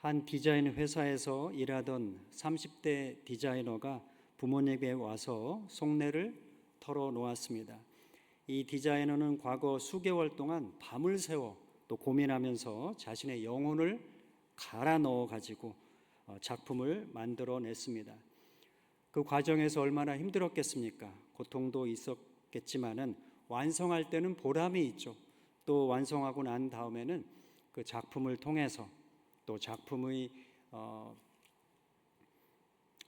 한 디자인 회사에서 일하던 30대 디자이너가 부모님에게 와서 속내를 털어놓았습니다. 이 디자이너는 과거 수개월 동안 밤을 새워 또 고민하면서 자신의 영혼을 갈아 넣어 가지고 작품을 만들어냈습니다. 그 과정에서 얼마나 힘들었겠습니까? 고통도 있었겠지만은 완성할 때는 보람이 있죠. 또 완성하고 난 다음에는 그 작품을 통해서 또 작품의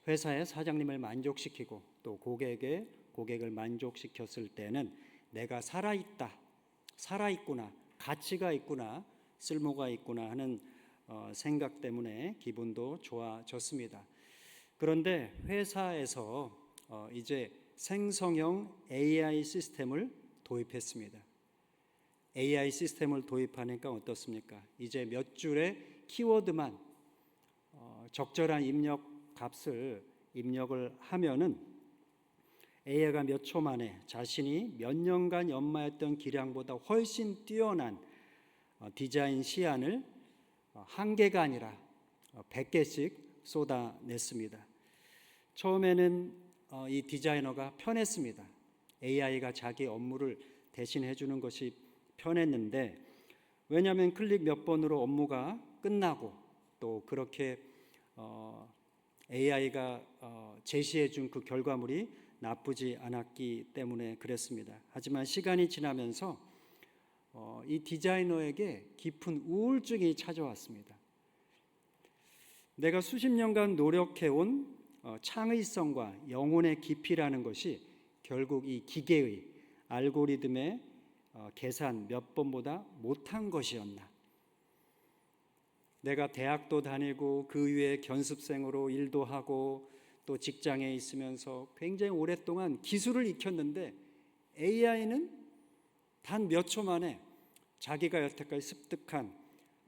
회사의 사장님을 만족시키고 또 고객을 만족시켰을 때는 내가 살아있다, 살아있구나, 가치가 있구나, 쓸모가 있구나 하는 생각 때문에 기분도 좋아졌습니다. 그런데 회사에서 이제 생성형 AI 시스템을 도입했습니다. AI 시스템을 도입하니까 어떻습니까? 이제 몇 줄의 키워드만 적절한 입력 값을 입력을 하면은 AI가 몇 초 만에 자신이 몇 년간 연마했던 기량보다 훨씬 뛰어난 디자인 시안을 한 개가 아니라 100개씩 쏟아냈습니다. 처음에는 이 디자이너가 편했습니다. AI가 자기 업무를 대신해 주는 것이 편했는데, 왜냐하면 클릭 몇 번으로 업무가 끝나고 또 그렇게 AI가 제시해 준 그 결과물이 나쁘지 않았기 때문에 그랬습니다. 하지만 시간이 지나면서 이 디자이너에게 깊은 우울증이 찾아왔습니다. 내가 수십 년간 노력해온 창의성과 영혼의 깊이라는 것이 결국 이 기계의 알고리즘의 계산 몇 번보다 못한 것이었나. 내가 대학도 다니고 그 위에 견습생으로 일도 하고 또 직장에 있으면서 굉장히 오랫동안 기술을 익혔는데 AI는 단 몇 초 만에 자기가 여태까지 습득한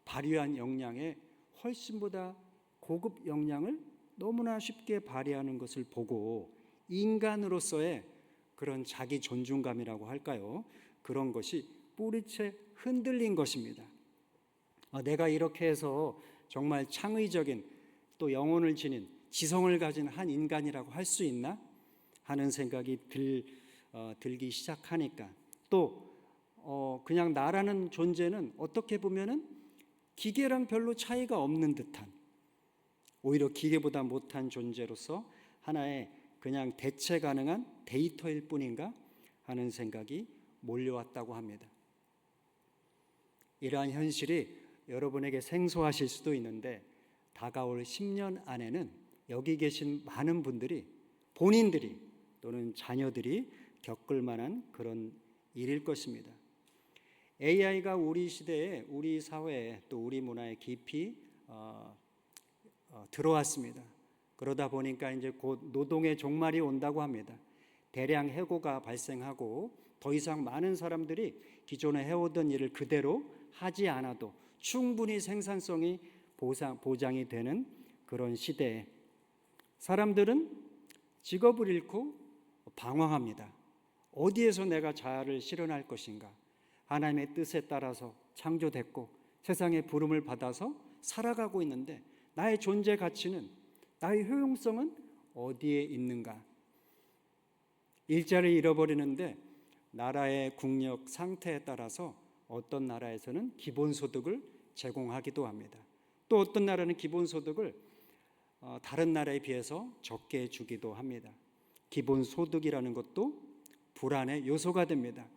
발휘한 역량에 훨씬보다 고급 역량을 너무나 쉽게 발휘하는 것을 보고 인간으로서의 그런 자기 존중감이라고 할까요? 그런 것이 뿌리채 흔들린 것입니다. 내가 이렇게 해서 정말 창의적인 또 영혼을 지닌 지성을 가진 한 인간이라고 할 수 있나 하는 생각이 들기 시작하니까 또 그냥 나라는 존재는 어떻게 보면은 기계랑 별로 차이가 없는 듯한, 오히려 기계보다 못한 존재로서 하나의 그냥 대체 가능한 데이터일 뿐인가 하는 생각이 몰려왔다고 합니다. 이러한 현실이 여러분에게 생소하실 수도 있는데 다가올 10년 안에는 여기 계신 많은 분들이 본인들이 또는 자녀들이 겪을 만한 그런 일일 것입니다. AI가 우리 시대에, 우리 사회에 또 우리 문화에 깊이 들어왔습니다. 그러다 보니까 이제 곧 노동의 종말이 온다고 합니다. 대량 해고가 발생하고 더 이상 많은 사람들이 기존에 해오던 일을 그대로 하지 않아도 충분히 생산성이 보장이 되는 그런 시대에 사람들은 직업을 잃고 방황합니다. 어디에서 내가 자아를 실현할 것인가? 하나님의 뜻에 따라서 창조됐고 세상의 부름을 받아서 살아가고 있는데 나의 존재 가치는, 나의 효용성은 어디에 있는가? 일자리를 잃어버리는데 나라의 국력 상태에 따라서 어떤 나라에서는 기본소득을 제공하기도 합니다. 또 어떤 나라는 기본소득을 다른 나라에 비해서 적게 주기도 합니다. 기본소득이라는 것도 불안의 요소가 됩니다.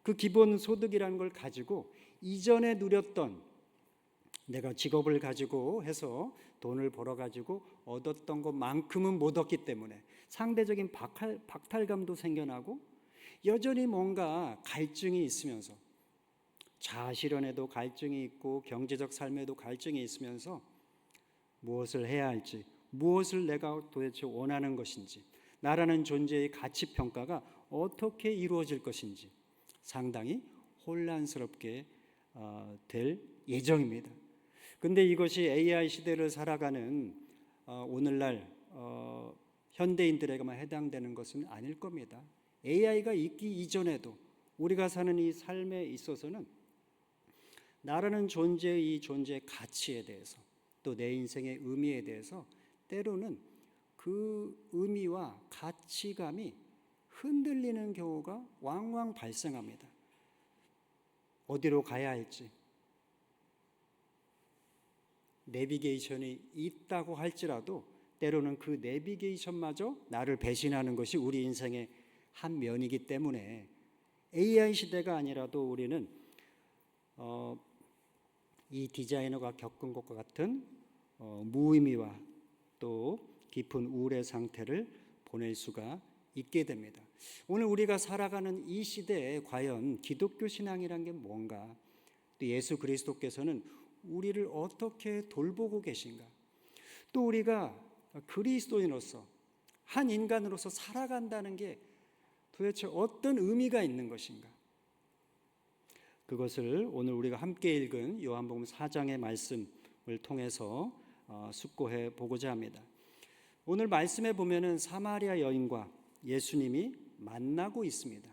그 기본소득이라는 걸 가지고 이전에 누렸던, 내가 직업을 가지고 해서 돈을 벌어가지고 얻었던 것만큼은 못 얻기 때문에 상대적인 박탈감도 생겨나고 여전히 뭔가 갈증이 있으면서 자아실현에도 갈증이 있고 경제적 삶에도 갈증이 있으면서 무엇을 해야 할지, 무엇을 내가 도대체 원하는 것인지, 나라는 존재의 가치평가가 어떻게 이루어질 것인지 상당히 혼란스럽게 될 예정입니다. 근데 이것이 AI 시대를 살아가는 오늘날 현대인들에게만 해당되는 것은 아닐 겁니다. AI가 있기 이전에도 우리가 사는 이 삶에 있어서는 나라는 존재의 이 존재의 가치에 대해서 또 내 인생의 의미에 대해서 때로는 그 의미와 가치감이 흔들리는 경우가 왕왕 발생합니다. 어디로 가야 할지, 내비게이션이 있다고 할지라도 때로는 그 내비게이션마저 나를 배신하는 것이 우리 인생의 한 면이기 때문에 AI 시대가 아니라도 우리는 이 디자이너가 겪은 것과 같은 무의미와 또 깊은 우울의 상태를 보낼 수가 있게 됩니다. 오늘 우리가 살아가는 이 시대에 과연 기독교 신앙이란 게 뭔가, 또 예수 그리스도께서는 우리를 어떻게 돌보고 계신가, 또 우리가 그리스도인으로서 한 인간으로서 살아간다는 게 도대체 어떤 의미가 있는 것인가, 그것을 오늘 우리가 함께 읽은 요한복음 4장의 말씀을 통해서 숙고해 보고자 합니다. 오늘 말씀에 보면은 사마리아 여인과 예수님이 만나고 있습니다.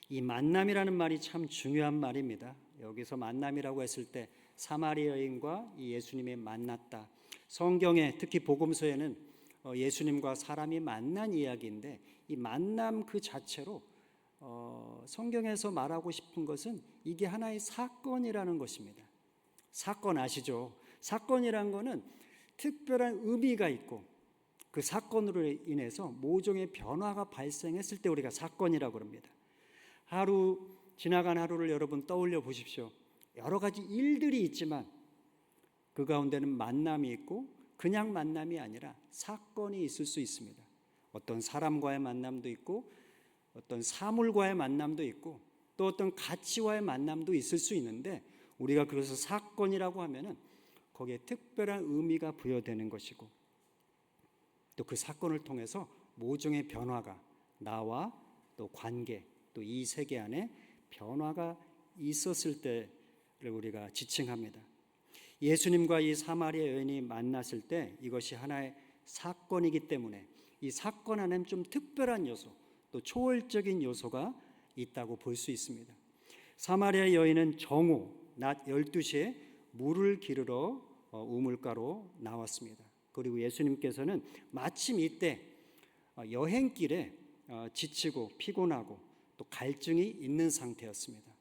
이 만남이라는 말이 참 중요한 말입니다. 여기서 만남이라고 했을 때 사마리아 여인과 이 예수님이 만났다. 성경에 특히 복음서에는 예수님과 사람이 만난 이야기인데 이 만남 그 자체로 성경에서 말하고 싶은 것은 이게 하나의 사건이라는 것입니다. 사건 아시죠? 사건이란 거는 특별한 의미가 있고 그 사건으로 인해서 모종의 변화가 발생했을 때 우리가 사건이라고 합니다. 지나간 하루를 여러분 떠올려 보십시오. 여러 가지 일들이 있지만 그 가운데는 만남이 있고 그냥 만남이 아니라 사건이 있을 수 있습니다. 어떤 사람과의 만남도 있고 어떤 사물과의 만남도 있고 또 어떤 가치와의 만남도 있을 수 있는데 우리가 그것을 사건이라고 하면은 거기에 특별한 의미가 부여되는 것이고 또 그 사건을 통해서 모종의 변화가 나와 또 관계 또 이 세계 안에 변화가 있었을 때를 우리가 지칭합니다. 예수님과 이 사마리아 여인이 만났을 때 이것이 하나의 사건이기 때문에 이 사건 안에는 좀 특별한 요소 또 초월적인 요소가 있다고 볼 수 있습니다. 사마리아 여인은 정오 낮 12시에 물을 기르러 우물가로 나왔습니다. 그리고 예수님께서는 마침 이때 여행길에 지치고 피곤하고 또 갈증이 있는 상태였습니다.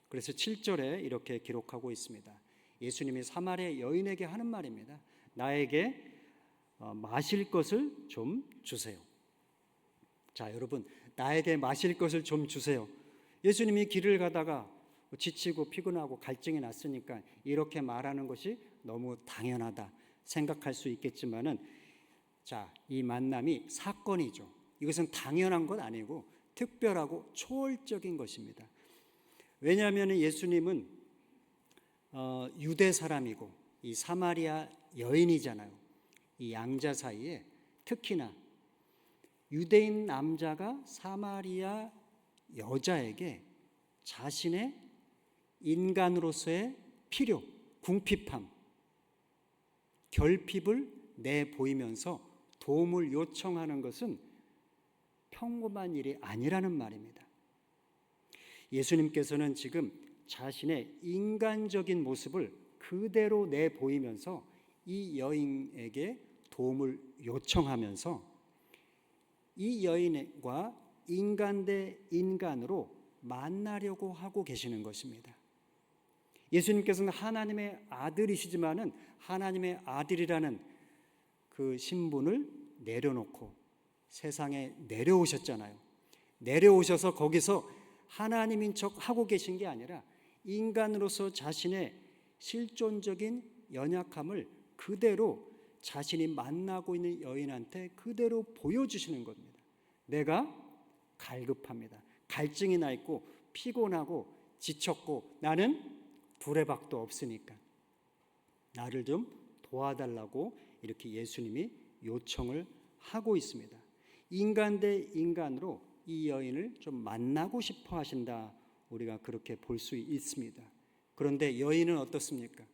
그래서 7절에 이렇게 기록하고 있습니다. 예수님이 사마리아 여인에게 하는 말입니다. 나에게 마실 것을 좀 주세요. 자, 여러분, 나에게 마실 것을 좀 주세요. 예수님이 길을 가다가 지치고 피곤하고 갈증이 났으니까 이렇게 말하는 것이 너무 당연하다 생각할 수 있겠지만은 자, 이 만남이 사건이죠. 이것은 당연한 건 아니고 특별하고 초월적인 것입니다. 왜냐하면 예수님은 유대 사람이고 이 사마리아 여인이잖아요. 이 양자 사이에 특히나 유대인 남자가 사마리아 여자에게 자신의 인간으로서의 필요, 궁핍함, 결핍을 내보이면서 도움을 요청하는 것은 평범한 일이 아니라는 말입니다. 예수님께서는 지금 자신의 인간적인 모습을 그대로 내보이면서 이 여인에게 도움을 요청하면서 이 여인과 인간 대 인간으로 만나려고 하고 계시는 것입니다. 예수님께서는 하나님의 아들이시지만은 하나님의 아들이라는 그 신분을 내려놓고 세상에 내려오셨잖아요. 내려오셔서 거기서 하나님인 척 하고 계신 게 아니라 인간으로서 자신의 실존적인 연약함을 그대로 자신이 만나고 있는 여인한테 그대로 보여주시는 겁니다. 내가 갈급합니다. 갈증이 나 있고 피곤하고 지쳤고 나는 두레박도 없으니까 나를 좀 도와달라고 이렇게 예수님이 요청을 하고 있습니다. 인간 대 인간으로 이 여인을 좀 만나고 싶어 하신다. 우리가 그렇게 볼 수 있습니다. 그런데 여인은 어떻습니까?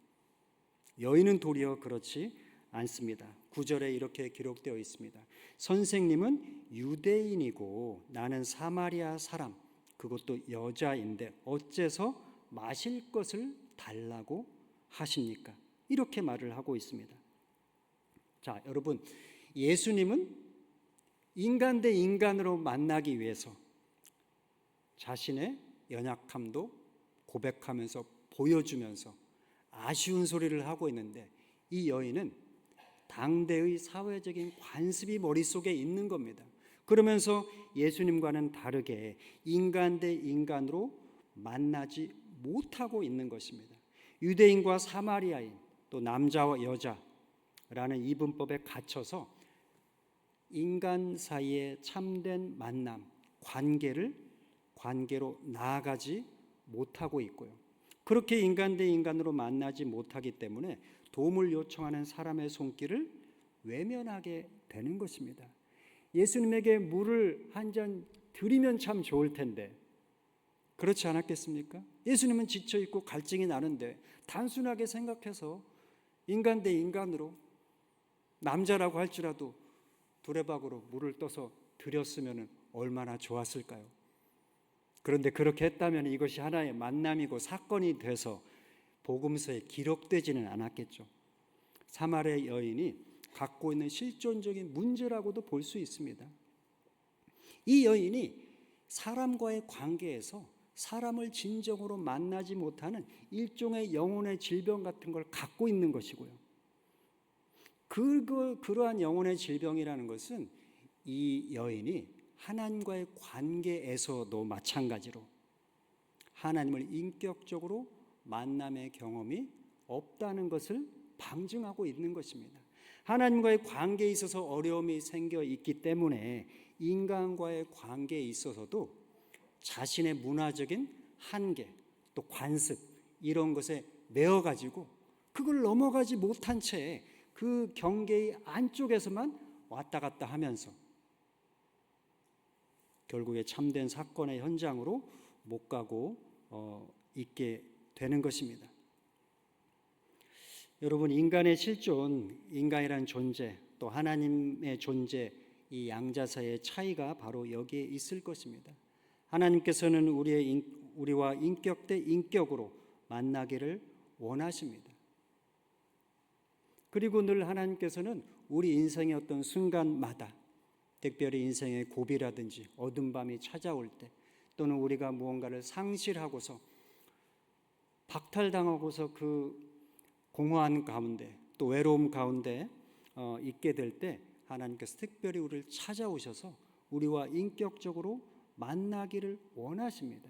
여인은 도리어 그렇지 않습니다. 9절에 이렇게 기록되어 있습니다. 선생님은 유대인이고 나는 사마리아 사람, 그것도 여자인데 어째서 마실 것을 달라고 하십니까? 이렇게 말을 하고 있습니다. 자, 여러분, 예수님은 인간 대 인간으로 만나기 위해서 자신의 연약함도 고백하면서 보여주면서 아쉬운 소리를 하고 있는데, 이 여인은 당대의 사회적인 관습이 머릿속에 있는 겁니다. 그러면서 예수님과는 다르게 인간 대 인간으로 만나지 못하고 있는 것입니다. 유대인과 사마리아인, 또 남자와 여자라는 이분법에 갇혀서 인간 사이의 참된 만남, 관계로 나아가지 못하고 있고요. 그렇게 인간 대 인간으로 만나지 못하기 때문에 도움을 요청하는 사람의 손길을 외면하게 되는 것입니다. 예수님에게 물을 한 잔 드리면 참 좋을 텐데 그렇지 않았겠습니까? 예수님은 지쳐있고 갈증이 나는데 단순하게 생각해서 인간 대 인간으로, 남자라고 할지라도 두레박으로 물을 떠서 드렸으면 얼마나 좋았을까요? 그런데 그렇게 했다면 이것이 하나의 만남이고 사건이 돼서 복음서에 기록되지는 않았겠죠. 사마리아 여인이 갖고 있는 실존적인 문제라고도 볼 수 있습니다. 이 여인이 사람과의 관계에서 사람을 진정으로 만나지 못하는 일종의 영혼의 질병 같은 걸 갖고 있는 것이고요. 그러한 영혼의 질병이라는 것은 이 여인이 하나님과의 관계에서도 마찬가지로 하나님을 인격적으로 만남의 경험이 없다는 것을 방증하고 있는 것입니다. 하나님과의 관계에 있어서 어려움이 생겨 있기 때문에 인간과의 관계에 있어서도 자신의 문화적인 한계, 또 관습, 이런 것에 매어가지고 그걸 넘어가지 못한 채 그 경계의 안쪽에서만 왔다 갔다 하면서 결국에 참된 사건의 현장으로 못 가고 있게 되는 것입니다. 여러분, 인간의 실존, 인간이라는 존재, 또 하나님의 존재, 이 양자 사이의 차이가 바로 여기에 있을 것입니다. 하나님께서는 우리와 인격 대 인격으로 만나기를 원하십니다. 그리고 늘 하나님께서는 우리 인생의 어떤 순간마다, 특별히 인생의 고비라든지 어두운 밤이 찾아올 때, 또는 우리가 무언가를 상실하고서 박탈당하고서 그 공허한 가운데, 또 외로움 가운데 있게 될 때 하나님께서 특별히 우리를 찾아오셔서 우리와 인격적으로 만나기를 원하십니다.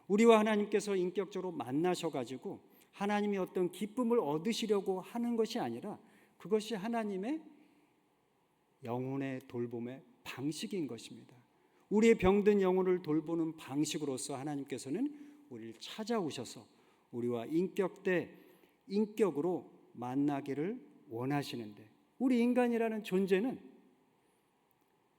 우리와 하나님께서 인격적으로 만나셔가지고 하나님이 어떤 기쁨을 얻으시려고 하는 것이 아니라 그것이 하나님의 영혼의 돌봄의 방식인 것입니다. 우리의 병든 영혼을 돌보는 방식으로서 하나님께서는 우리를 찾아오셔서 우리와 인격 대 인격으로 만나기를 원하시는데, 우리 인간이라는 존재는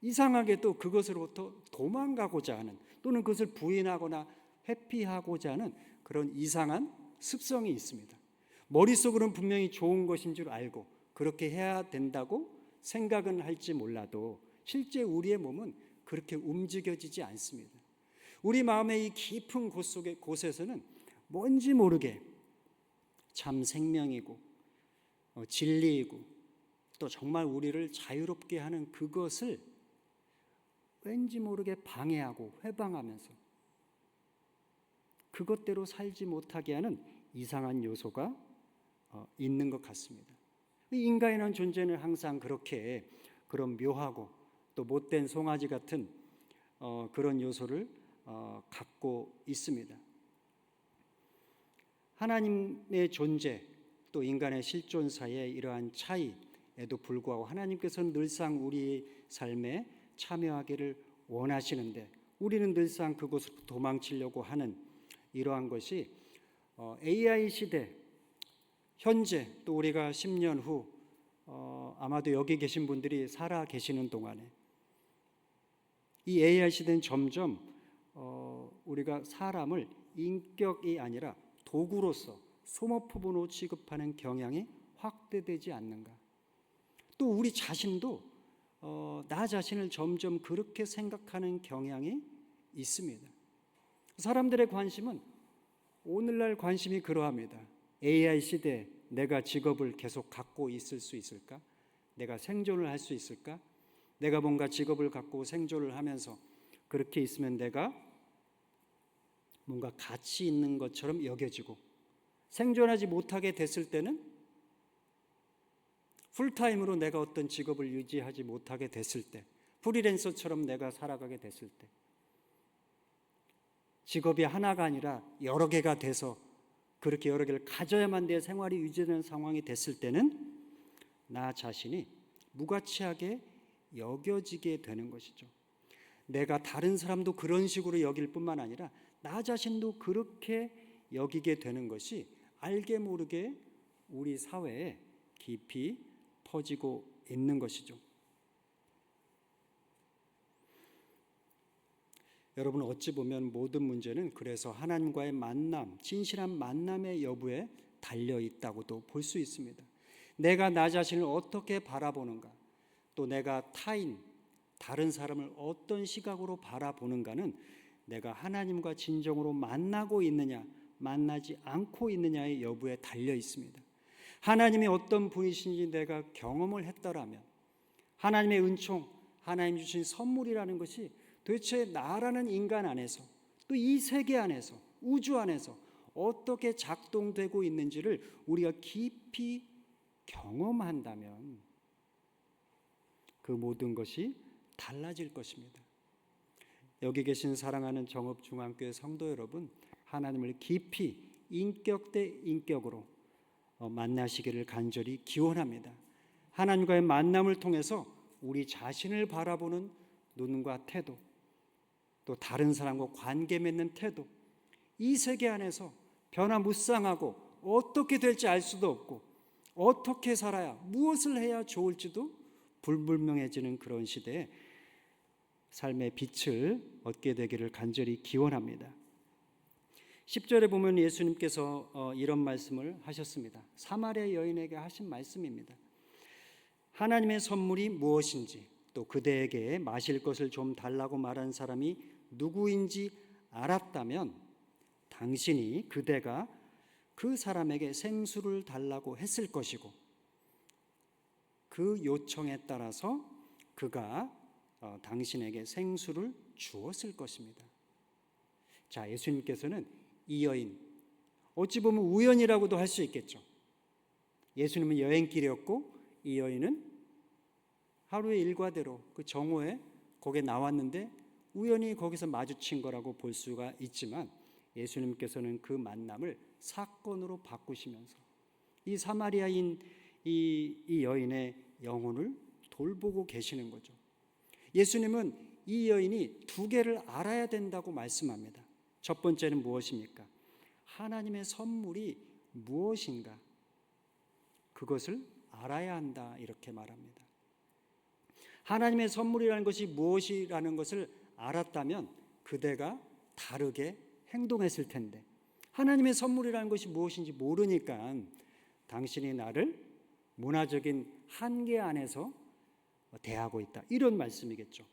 이상하게도 그것으로부터 도망가고자 하는, 또는 그것을 부인하거나 회피하고자 하는 그런 이상한 습성이 있습니다. 머릿속으로는 분명히 좋은 것인 줄 알고 그렇게 해야 된다고 생각은 할지 몰라도 실제 우리의 몸은 그렇게 움직여지지 않습니다. 우리 마음의 이 깊은 곳에서는 뭔지 모르게 참 생명이고 진리이고 또 정말 우리를 자유롭게 하는 그것을 왠지 모르게 방해하고 회방하면서 그것대로 살지 못하게 하는 이상한 요소가 있는 것 같습니다. 인간이라는 존재는 항상 그렇게 그런 묘하고 또 못된 송아지 같은 그런 요소를 갖고 있습니다. 하나님의 존재 또 인간의 실존 사이의 이러한 차이에도 불구하고 하나님께서는 늘상 우리 삶에 참여하기를 원하시는데 우리는 늘상 그곳으로 도망치려고 하는 이러한 것이 AI 시대, 현재 또 우리가 10년 후 아마도 여기 계신 분들이 살아 계시는 동안에 이 AI 시대는 점점 우리가 사람을 인격이 아니라 도구로서 소모품으로 취급하는 경향이 확대되지 않는가. 또 우리 자신도 나 자신을 점점 그렇게 생각하는 경향이 있습니다. 사람들의 관심은 오늘날 관심이 그러합니다. AI 시대, 내가 직업을 계속 갖고 있을 수 있을까? 내가 생존을 할 수 있을까? 내가 뭔가 직업을 갖고 생존을 하면서 그렇게 있으면 내가 뭔가 가치 있는 것처럼 여겨지고, 생존하지 못하게 됐을 때는 풀타임으로 내가 어떤 직업을 유지하지 못하게 됐을 때, 프리랜서처럼 내가 살아가게 됐을 때, 직업이 하나가 아니라 여러 개가 돼서 그렇게 여러 개를 가져야만 내 생활이 유지되는 상황이 됐을 때는 나 자신이 무가치하게 여겨지게 되는 것이죠. 내가 다른 사람도 그런 식으로 여길 뿐만 아니라 나 자신도 그렇게 여기게 되는 것이 알게 모르게 우리 사회에 깊이 퍼지고 있는 것이죠. 여러분, 어찌 보면 모든 문제는 그래서 하나님과의 만남, 진실한 만남의 여부에 달려 있다고도 볼 수 있습니다. 내가 나 자신을 어떻게 바라보는가, 또 내가 타인, 다른 사람을 어떤 시각으로 바라보는가는 내가 하나님과 진정으로 만나고 있느냐, 만나지 않고 있느냐의 여부에 달려 있습니다. 하나님이 어떤 분이신지 내가 경험을 했더라면, 하나님의 은총, 하나님 주신 선물이라는 것이 도대체 나라는 인간 안에서, 또 이 세계 안에서, 우주 안에서 어떻게 작동되고 있는지를 우리가 깊이 경험한다면 그 모든 것이 달라질 것입니다. 여기 계신 사랑하는 정읍중앙교회 성도 여러분, 하나님을 깊이 인격 대 인격으로 만나시기를 간절히 기원합니다. 하나님과의 만남을 통해서 우리 자신을 바라보는 눈과 태도, 또 다른 사람과 관계 맺는 태도, 이 세계 안에서 변화무쌍하고 어떻게 될지 알 수도 없고 어떻게 살아야, 무엇을 해야 좋을지도 불분명해지는 그런 시대에 삶의 빛을 얻게 되기를 간절히 기원합니다. 10절에 보면 예수님께서 이런 말씀을 하셨습니다. 사마리아 여인에게 하신 말씀입니다. 하나님의 선물이 무엇인지, 또 그대에게 마실 것을 좀 달라고 말한 사람이 누구인지 알았다면 당신이 그대가 그 사람에게 생수를 달라고 했을 것이고, 그 요청에 따라서 그가 당신에게 생수를 주었을 것입니다. 자, 예수님께서는 이 여인, 어찌 보면 우연이라고도 할 수 있겠죠. 예수님은 여행길이었고 이 여인은 하루의 일과대로 그 정오에 거기에 나왔는데 우연히 거기서 마주친 거라고 볼 수가 있지만, 예수님께서는 그 만남을 사건으로 바꾸시면서 이 사마리아인 이 여인의 영혼을 돌보고 계시는 거죠. 예수님은 이 여인이 두 개를 알아야 된다고 말씀합니다. 첫 번째는 무엇입니까? 하나님의 선물이 무엇인가, 그것을 알아야 한다, 이렇게 말합니다. 하나님의 선물이라는 것이 무엇이라는 것을 알았다면 그대가 다르게 행동했을 텐데, 하나님의 선물이라는 것이 무엇인지 모르니까 당신이 나를 문화적인 한계 안에서 대하고 있다, 이런 말씀이겠죠.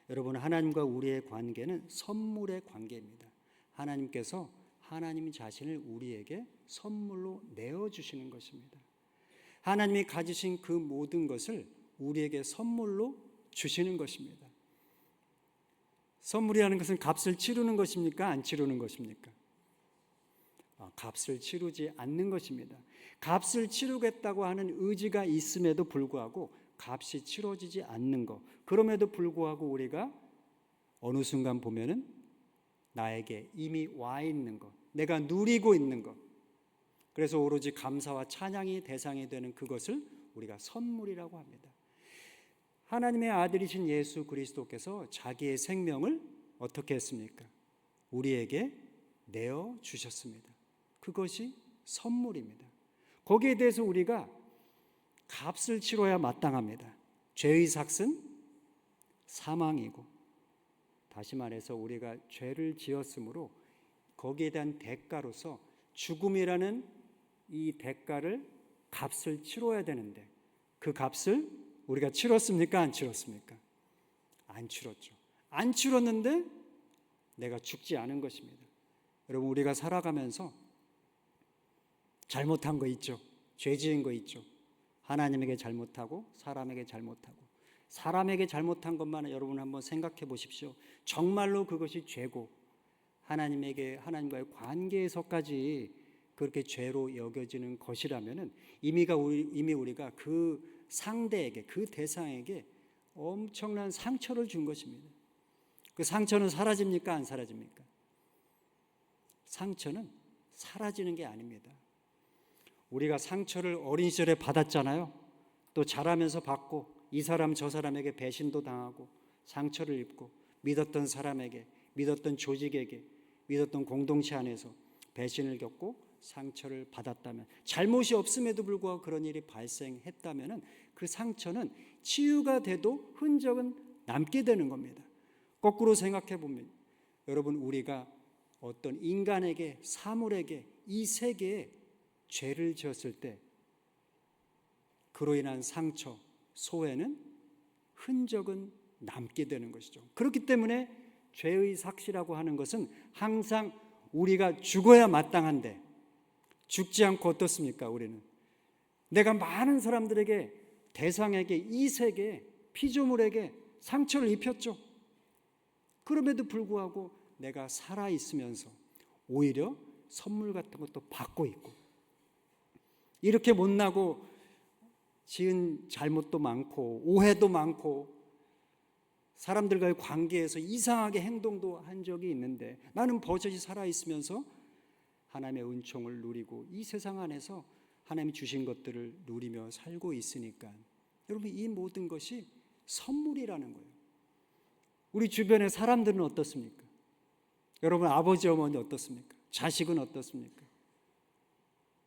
여러분, 하나님과 우리의 관계는 선물의 관계입니다. 하나님께서 하나님 자신을 우리에게 선물로 내어주시는 것입니다. 하나님이 가지신 그 모든 것을 우리에게 선물로 주시는 것입니다. 선물이라는 것은 값을 치르는 것입니까? 안 치르는 것입니까? 값을 치르지 않는 것입니다. 값을 치르겠다고 하는 의지가 있음에도 불구하고 값이 치러지지 않는 것, 그럼에도 불구하고 우리가 어느 순간 보면은 나에게 이미 와 있는 것, 내가 누리고 있는 것, 그래서 오로지 감사와 찬양이 대상이 되는 그것을 우리가 선물이라고 합니다. 하나님의 아들이신 예수 그리스도께서 자기의 생명을 어떻게 했습니까? 우리에게 내어주셨습니다. 그것이 선물입니다. 거기에 대해서 우리가 값을 치러야 마땅합니다. 죄의 삭은 사망이고, 다시 말해서 우리가 죄를 지었으므로 거기에 대한 대가로서 죽음이라는 이 대가를, 값을 치러야 되는데 그 값을 우리가 치렀습니까? 안 치렀습니까? 안 치렀죠. 안 치렀는데 내가 죽지 않은 것입니다. 여러분, 우리가 살아가면서 잘못한 거 있죠. 죄 지은 거 있죠. 하나님에게 잘못하고 사람에게 잘못하고. 사람에게 잘못한 것만 여러분 한번 생각해 보십시오. 정말로 그것이 죄고 하나님과의 관계에서까지 그렇게 죄로 여겨지는 것이라면은 이미 우리가 그 상대에게, 그 대상에게 엄청난 상처를 준 것입니다. 그 상처는 사라집니까? 안 사라집니까? 상처는 사라지는 게 아닙니다. 우리가 상처를 어린 시절에 받았잖아요. 또 자라면서 받고 이 사람 저 사람에게 배신도 당하고 상처를 입고 믿었던 사람에게, 믿었던 조직에게, 믿었던 공동체 안에서 배신을 겪고 상처를 받았다면, 잘못이 없음에도 불구하고 그런 일이 발생했다면 그 상처는 치유가 돼도 흔적은 남게 되는 겁니다. 거꾸로 생각해 보면 여러분, 우리가 어떤 인간에게, 사물에게, 이 세계에 죄를 지었을 때 그로 인한 상처, 소외는 흔적은 남게 되는 것이죠. 그렇기 때문에 죄의 삭시라고 하는 것은 항상 우리가 죽어야 마땅한데 죽지 않고 어떻습니까? 우리는 내가 많은 사람들에게, 대상에게, 이 세계에, 피조물에게 상처를 입혔죠. 그럼에도 불구하고 내가 살아있으면서 오히려 선물 같은 것도 받고 있고, 이렇게 못나고 지은 잘못도 많고 오해도 많고 사람들과의 관계에서 이상하게 행동도 한 적이 있는데 나는 버젓이 살아있으면서 하나님의 은총을 누리고 이 세상 안에서 하나님이 주신 것들을 누리며 살고 있으니까 여러분, 이 모든 것이 선물이라는 거예요. 우리 주변의 사람들은 어떻습니까? 여러분, 아버지 어머니 어떻습니까? 자식은 어떻습니까?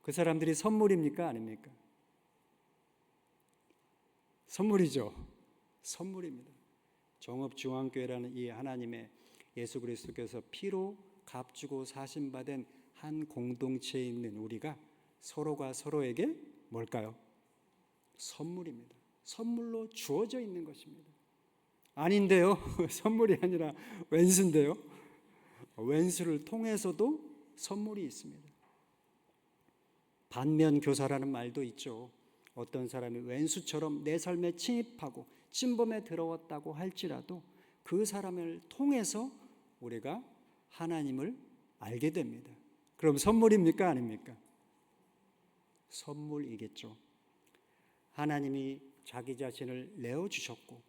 그 사람들이 선물입니까? 아닙니까? 선물이죠. 선물입니다. 종업중앙교회라는 이 하나님의 예수 그리스도께서 피로 값주고 사신받은 한 공동체에 있는 우리가 서로가 서로에게 뭘까요? 선물입니다. 선물로 주어져 있는 것입니다. 아닌데요. 선물이 아니라 왼수인데요. 왼수를 통해서도 선물이 있습니다. 반면교사라는 말도 있죠. 어떤 사람이 왼수처럼 내 삶에 침입하고 침범에 들어왔다고 할지라도 그 사람을 통해서 우리가 하나님을 알게 됩니다. 그럼 선물입니까? 아닙니까? 선물이겠죠. 하나님이 자기 자신을 내어주셨고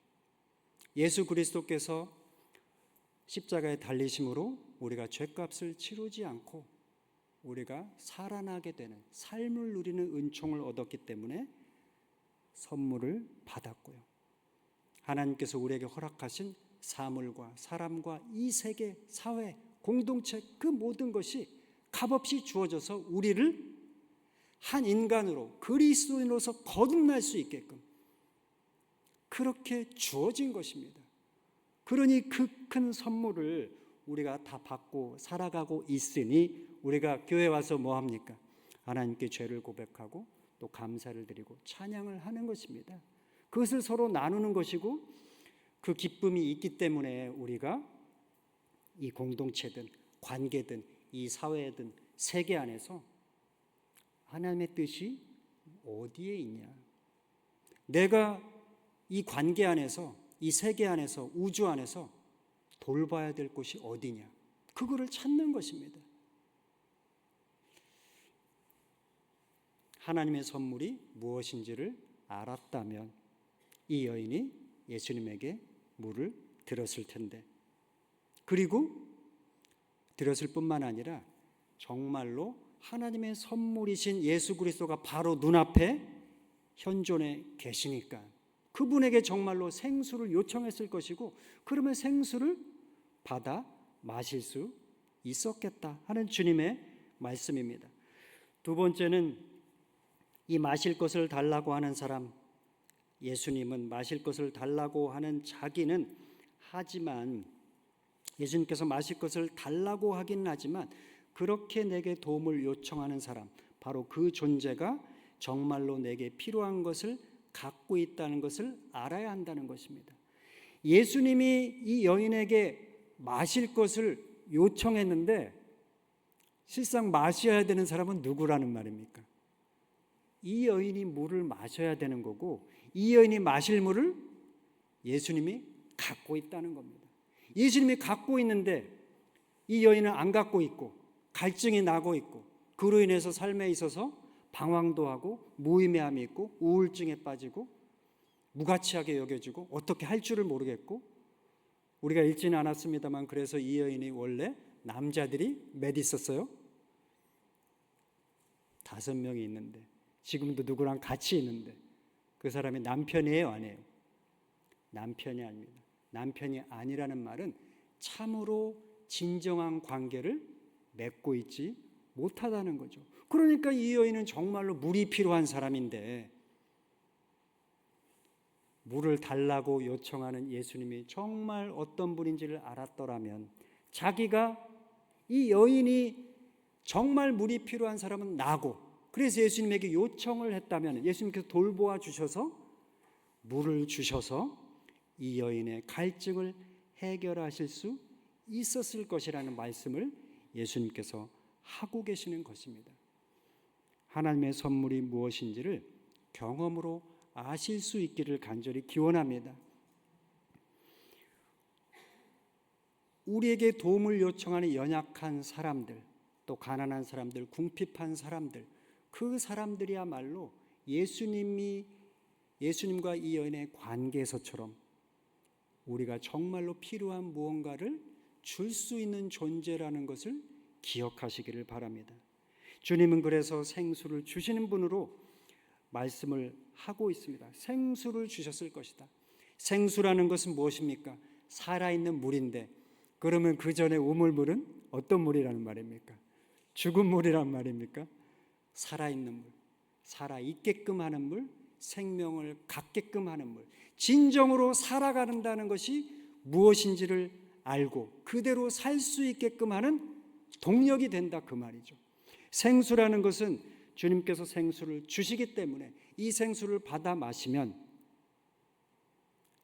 예수 그리스도께서 십자가에 달리심으로 우리가 죄값을 치르지 않고 우리가 살아나게 되는, 삶을 누리는 은총을 얻었기 때문에 선물을 받았고요. 하나님께서 우리에게 허락하신 사물과 사람과 이 세계, 사회, 공동체, 그 모든 것이 값없이 주어져서 우리를 한 인간으로, 그리스도인으로서 거듭날 수 있게끔 그렇게 주어진 것입니다. 그러니 그 큰 선물을 우리가 다 받고 살아가고 있으니 우리가 교회 와서 뭐 합니까? 하나님께 죄를 고백하고 또 감사를 드리고 찬양을 하는 것입니다. 그것을 서로 나누는 것이고 그 기쁨이 있기 때문에 우리가 이 공동체든 관계든 이 사회든 세계 안에서 하나님의 뜻이 어디에 있냐? 내가 이 관계 안에서, 이 세계 안에서, 우주 안에서 돌봐야 될 곳이 어디냐? 그거를 찾는 것입니다. 하나님의 선물이 무엇인지를 알았다면 이 여인이 예수님에게 물을 들었을 텐데, 그리고 들었을 뿐만 아니라 정말로 하나님의 선물이신 예수 그리스도가 바로 눈앞에 현존해 계시니까 그분에게 정말로 생수를 요청했을 것이고 그러면 생수를 받아 마실 수 있었겠다 하는 주님의 말씀입니다. 두 번째는 이 마실 것을 달라고 하는 사람, 예수님은 마실 것을 달라고 하는 자기는 하지만 예수님께서 마실 것을 달라고 하긴 하지만 그렇게 내게 도움을 요청하는 사람, 바로 그 존재가 정말로 내게 필요한 것을 갖고 있다는 것을 알아야 한다는 것입니다. 예수님이 이 여인에게 마실 것을 요청했는데 실상 마셔야 되는 사람은 누구라는 말입니까? 이 여인이 물을 마셔야 되는 거고, 이 여인이 마실 물을 예수님이 갖고 있다는 겁니다. 예수님이 갖고 있는데 이 여인은 안 갖고 있고 갈증이 나고 있고, 그로 인해서 삶에 있어서 방황도 하고 무의미함이 있고 우울증에 빠지고 무가치하게 여겨지고 어떻게 할 줄을 모르겠고, 우리가 읽지는 않았습니다만 그래서 이 여인이 원래 남자들이 몇 있었어요? 5명이 있는데, 지금도 누구랑 같이 있는데 그 사람이 남편이에요, 아니에요? 남편이 아닙니다. 남편이 아니라는 말은 참으로 진정한 관계를 맺고 있지 못하다는 거죠. 그러니까 이 여인은 정말로 물이 필요한 사람인데, 물을 달라고 요청하는 예수님이 정말 어떤 분인지를 알았더라면, 자기가 이 여인이 정말 물이 필요한 사람은 나고, 그래서 예수님에게 요청을 했다면 예수님께서 돌보아 주셔서 물을 주셔서 이 여인의 갈증을 해결하실 수 있었을 것이라는 말씀을 예수님께서 하고 계시는 것입니다. 하나님의 선물이 무엇인지를 경험으로 아실 수 있기를 간절히 기원합니다. 우리에게 도움을 요청하는 연약한 사람들, 또 가난한 사람들, 궁핍한 사람들, 그 사람들이야말로 예수님과 이 여인의 관계에서처럼 우리가 정말로 필요한 무언가를 줄 수 있는 존재라는 것을 기억하시기를 바랍니다. 주님은 그래서 생수를 주시는 분으로 말씀을 하고 있습니다. 생수를 주셨을 것이다. 생수라는 것은 무엇입니까? 살아있는 물인데, 그러면 그 전에 우물물은 어떤 물이라는 말입니까? 죽은 물이란 말입니까? 살아있는 물, 살아있게끔 하는 물, 생명을 갖게끔 하는 물, 진정으로 살아간다는 것이 무엇인지를 알고 그대로 살 수 있게끔 하는 동력이 된다, 그 말이죠. 생수라는 것은 주님께서 생수를 주시기 때문에 이 생수를 받아 마시면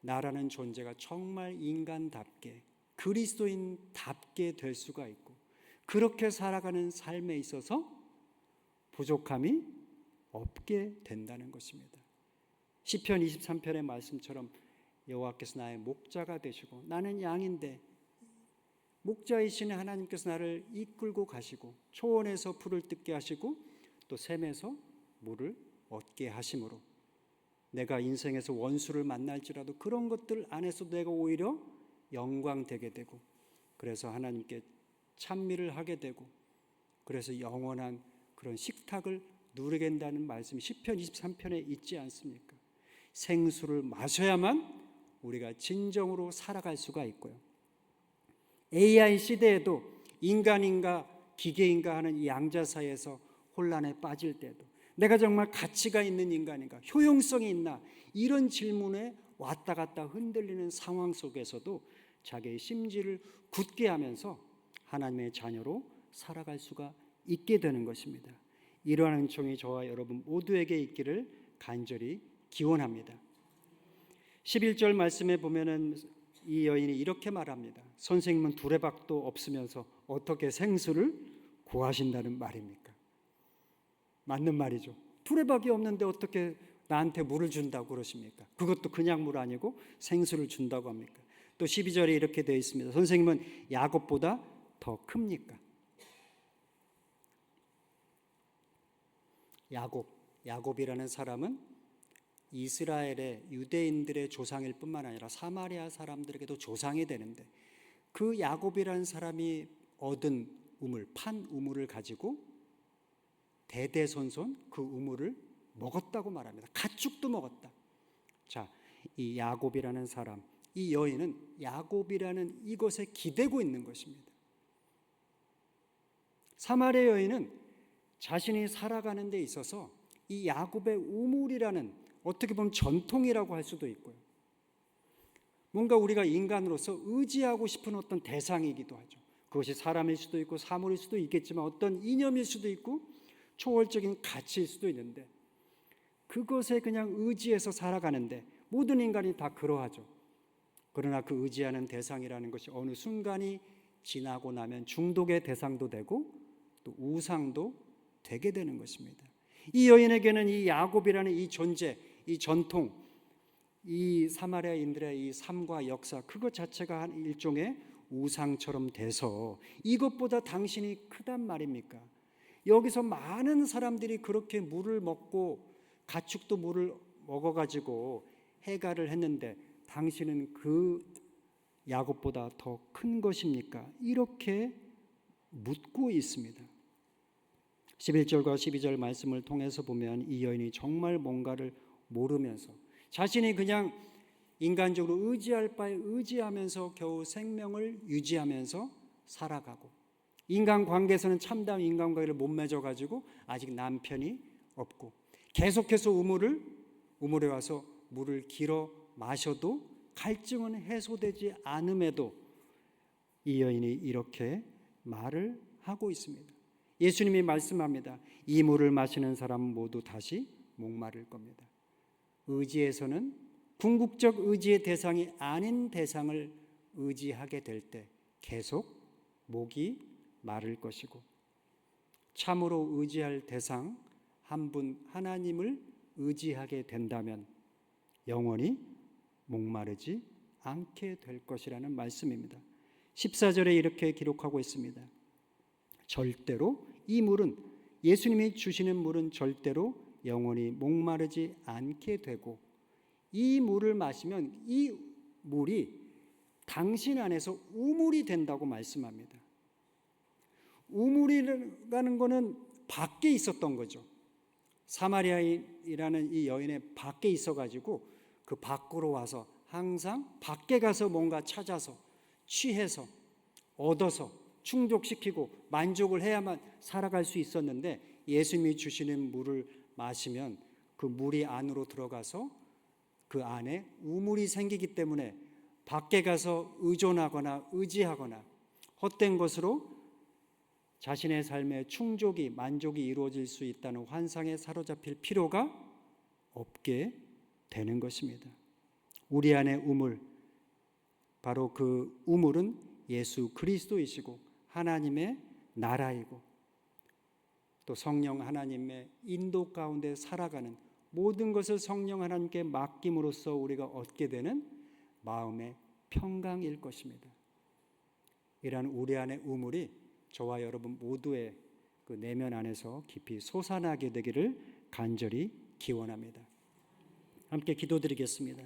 나라는 존재가 정말 인간답게, 그리스도인답게 될 수가 있고, 그렇게 살아가는 삶에 있어서 부족함이 없게 된다는 것입니다. 시편 23편의 말씀처럼 여호와께서 나의 목자가 되시고 나는 양인데, 목자이신 하나님께서 나를 이끌고 가시고 초원에서 풀을 뜯게 하시고 또 샘에서 물을 얻게 하심으로 내가 인생에서 원수를 만날지라도 그런 것들 안에서 내가 오히려 영광되게 되고, 그래서 하나님께 찬미를 하게 되고, 그래서 영원한 그런 식탁을 누리게 된다는 말씀이 시편 23편에 있지 않습니까? 생수를 마셔야만 우리가 진정으로 살아갈 수가 있고요. AI 시대에도 인간인가 기계인가 하는 이 양자 사이에서 혼란에 빠질 때도 내가 정말 가치가 있는 인간인가, 효용성이 있나, 이런 질문에 왔다 갔다 흔들리는 상황 속에서도 자기의 심지를 굳게 하면서 하나님의 자녀로 살아갈 수가 있게 되는 것입니다. 이러한 은총이 저와 여러분 모두에게 있기를 간절히 기원합니다. 11절 말씀에 보면은 이 여인이 이렇게 말합니다. 선생님은 두레박도 없으면서 어떻게 생수를 구하신다는 말입니까? 맞는 말이죠. 두레박이 없는데 어떻게 나한테 물을 준다고 그러십니까? 그것도 그냥 물 아니고 생수를 준다고 합니까? 또 12절에 이렇게 되어 있습니다. 선생님은 야곱보다 더 큽니까? 야곱이라는 사람은 이스라엘의 유대인들의 조상일 뿐만 아니라 사마리아 사람들에게도 조상이 되는데, 그 야곱이라는 사람이 얻은 우물, 판 우물을 가지고 대대손손 그 우물을 먹었다고 말합니다. 가축도 먹었다. 자, 이 야곱이라는 사람, 이 여인은 야곱이라는 이것에 기대고 있는 것입니다. 사마리아 여인은 자신이 살아가는 데 있어서 이 야곱의 우물이라는, 어떻게 보면 전통이라고 할 수도 있고요, 뭔가 우리가 인간으로서 의지하고 싶은 어떤 대상이기도 하죠. 그것이 사람일 수도 있고 사물일 수도 있겠지만 어떤 이념일 수도 있고 초월적인 가치일 수도 있는데, 그것에 그냥 의지해서 살아가는데 모든 인간이 다 그러하죠. 그러나 그 의지하는 대상이라는 것이 어느 순간이 지나고 나면 중독의 대상도 되고 또 우상도 되게 되는 것입니다. 이 여인에게는 이 야곱이라는 이 존재, 이 전통, 이 사마리아인들의 이 삶과 역사, 그것 자체가 한 일종의 우상처럼 돼서 이것보다 당신이 크단 말입니까? 여기서 많은 사람들이 그렇게 물을 먹고 가축도 물을 먹어가지고 해가를 했는데 당신은 그 야곱보다 더 큰 것입니까? 이렇게 묻고 있습니다. 11절과 12절 말씀을 통해서 보면 이 여인이 정말 뭔가를 모르면서 자신이 그냥 인간적으로 의지할 바에 의지하면서 겨우 생명을 유지하면서 살아가고, 인간관계에서는 참다운 인간관계를 못 맺어가지고 아직 남편이 없고, 계속해서 우물에 와서 물을 길어 마셔도 갈증은 해소되지 않음에도 이 여인이 이렇게 말을 하고 있습니다. 예수님이 말씀합니다. 이 물을 마시는 사람은 모두 다시 목마를 겁니다. 의지에서는 궁극적 의지의 대상이 아닌 대상을 의지하게 될 때 계속 목이 마를 것이고, 참으로 의지할 대상 한 분 하나님을 의지하게 된다면 영원히 목마르지 않게 될 것이라는 말씀입니다. 14절에 이렇게 기록하고 있습니다. 절대로 이 물은, 예수님이 주시는 물은 절대로 영원히 목마르지 않게 되고, 이 물을 마시면 이 물이 당신 안에서 우물이 된다고 말씀합니다. 우물이라는 것은 밖에 있었던 거죠. 사마리아인이라는 이 여인의 밖에 있어가지고 그 밖으로 와서 항상 밖에 가서 뭔가 찾아서 취해서 얻어서 충족시키고 만족을 해야만 살아갈 수 있었는데, 예수님이 주시는 물을 마시면 그 물이 안으로 들어가서 그 안에 우물이 생기기 때문에 밖에 가서 의존하거나 의지하거나 헛된 것으로 자신의 삶의 충족이, 만족이 이루어질 수 있다는 환상에 사로잡힐 필요가 없게 되는 것입니다. 우리 안의 우물, 바로 그 우물은 예수 그리스도이시고 하나님의 나라이고, 또 성령 하나님의 인도 가운데 살아가는, 모든 것을 성령 하나님께 맡김으로써 우리가 얻게 되는 마음의 평강일 것입니다. 이러한 우리 안의 우물이 저와 여러분 모두의 그 내면 안에서 깊이 솟아나게 되기를 간절히 기원합니다. 함께 기도드리겠습니다.